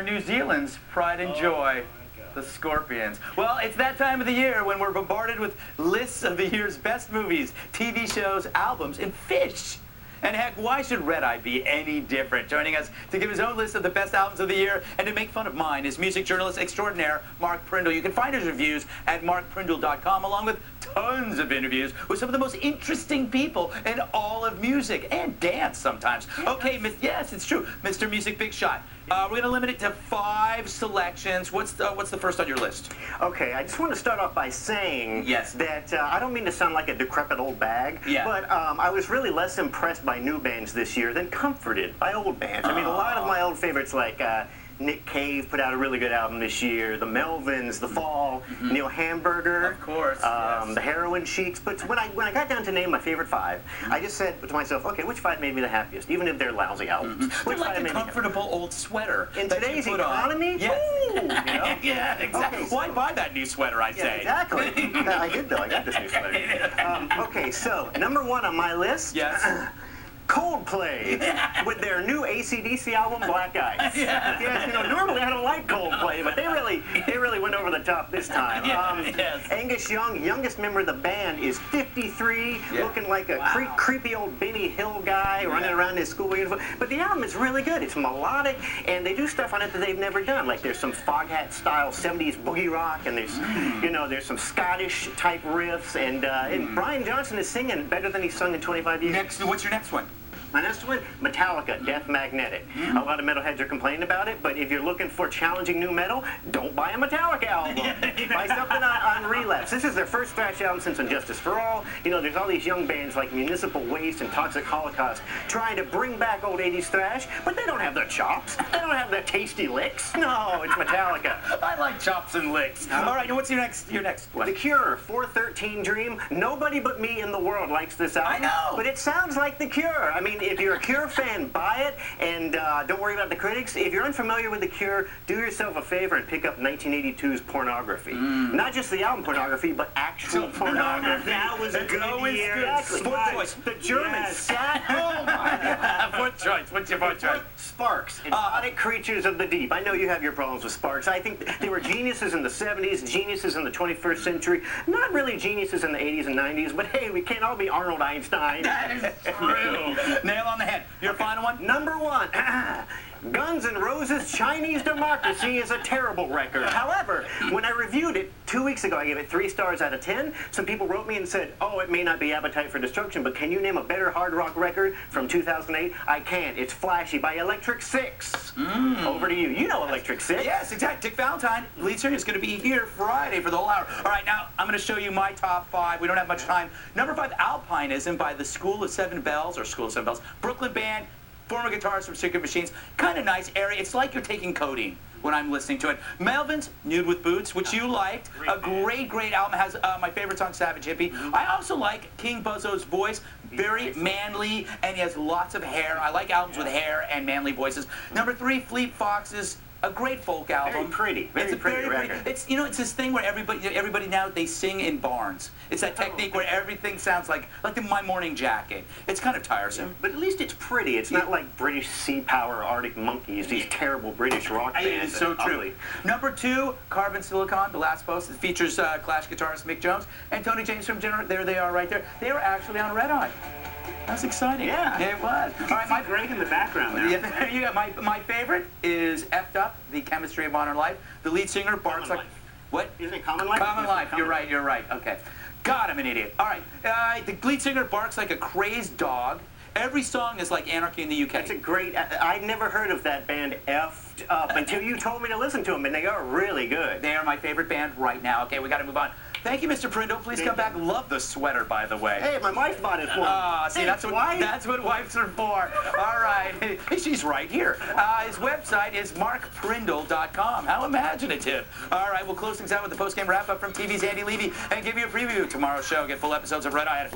New Zealand's pride and joy, the Scorpions. Well, it's that time of the year when we're bombarded with lists of the year's best movies, TV shows, albums, and fish. And heck, why should Red Eye be any different? Joining us to give his own list of the best albums of the year and to make fun of mine is music journalist extraordinaire Mark Prindle. You can find his reviews at markprindle.com, along with tons of interviews with some of the most interesting people in all of music and dance sometimes. Okay, yes, it's true. Mr. Music Big Shot. We're going to limit it to 5 selections. What's the first on your list? Okay, I just want to start off by saying that I don't mean to sound like a decrepit old bag, but I was really less impressed by new bands this year than comforted by old bands. I mean, a lot of my old favorites like Nick Cave put out a really good album this year, the Melvins, The Fall, Neil Hamburger, of course, the Heroin Sheiks. But when I got down to name my favorite 5, I just said to myself, okay, which 5 made me the happiest, even if they're lousy albums? Which like a comfortable old sweater in today's economy? Yes. Ooh, you know? Yeah, exactly. Okay, so, why buy that new sweater, I'd say? Exactly. I did, though. I got this new sweater. Okay, so number 1 on my list. Yes. Coldplay with their new AC/DC album Black Ice. Yes, you know, normally I don't like Coldplay, but they really went over the top this time. Angus Young, youngest member of the band, is 53, looking like a creepy old Benny Hill guy running around in his school uniform. But the album is really good. It's melodic, and they do stuff on it that they've never done. Like there's some Foghat style 70s boogie rock, and there's there's some Scottish type riffs, and Brian Johnson is singing better than he's sung in 25 years. What's your next one? My next one, Metallica, Death Magnetic. A lot of metalheads are complaining about it, but if you're looking for challenging new metal, don't buy a Metallica album. Buy something on Relapse. This is their first thrash album since Injustice for All. You know, there's all these young bands like Municipal Waste and Toxic Holocaust trying to bring back old 80s thrash, but they don't have the chops. They don't have the tasty licks. No, it's Metallica. I like chops and licks. All right, and what's your next one? The Cure, 413 Dream. Nobody but me in the world likes this album. I know. But it sounds like The Cure. I mean, if you're a Cure fan, buy it, and don't worry about the critics. If you're unfamiliar with The Cure, do yourself a favor and pick up 1982's Pornography. Not just the album Pornography, but actual pornography. That was a good year. Fourth choice. The German scat. Oh, my God. Fourth choice. What's your fourth choice? Sparks, Exotic Creatures of the Deep. I know you have your problems with Sparks. I think they were geniuses in the 70s, geniuses in the 21st century. Not really geniuses in the 80s and 90s, but hey, we can't all be Arnold Einstein. That is true. Nail on the head. Your final one? Number 1. Guns N' Roses' Chinese Democracy is a terrible record. However, when I reviewed it 2 weeks ago, I gave it 3 stars out of 10. Some people wrote me and said, oh, it may not be Appetite for Destruction, but can you name a better hard rock record from 2008? I can't. It's Flashy by Electric Six. Over to you. You know Electric Six. Yes, exactly. Dick Valentine, lead singer, is going to be here Friday for the whole hour. All right, now I'm going to show you my top 5. We don't have much time. Number 5, Alpinism by the School of Seven Bells, Brooklyn band. Former guitarist from Secret Machines. Kind of nice, airy. It's like you're taking codeine when I'm listening to it. Melvins, Nude with Boots, which you liked. A great album. Has my favorite song, Savage Hippie. I also like King Buzzo's voice. Very manly, and he has lots of hair. I like albums with hair and manly voices. Number 3, Fleet Foxes. A great folk album. Very pretty. Very pretty record. It's it's this thing where everybody now they sing in barns. It's that technique where everything sounds like My Morning Jacket. It's kind of tiresome. But at least it's pretty. It's not like British Sea Power, Arctic Monkeys, these terrible British rock bands. It's so true. Number 2, Carbon Silicon, The Last Post. It features Clash guitarist Mick Jones and Tony James from General. There they are right there. They were actually on Red Eye. That's exciting. Yeah. It was. All right, great in the background there. Yeah, there you go. My favorite is Effed Up, The Chemistry of Modern Life. The lead singer barks like... What? Isn't it Common Life? Common Life. You're right. Okay. God, I'm an idiot. All right. The lead singer barks like a crazed dog. Every song is like Anarchy in the UK. It's a great... I'd never heard of that band, Effed Up, until you told me to listen to them, and they are really good. They are my favorite band right now. Okay, we got to move on. Thank you, Mr. Prindle. Please come back. Love the sweater, by the way. Hey, my wife bought it for me. See, that's what wives are for. All right. She's right here. His website is markprindle.com. How imaginative. All right, we'll close things out with the post-game wrap-up from TV's Andy Levy and give you a preview of tomorrow's show. Get full episodes of Red Eye at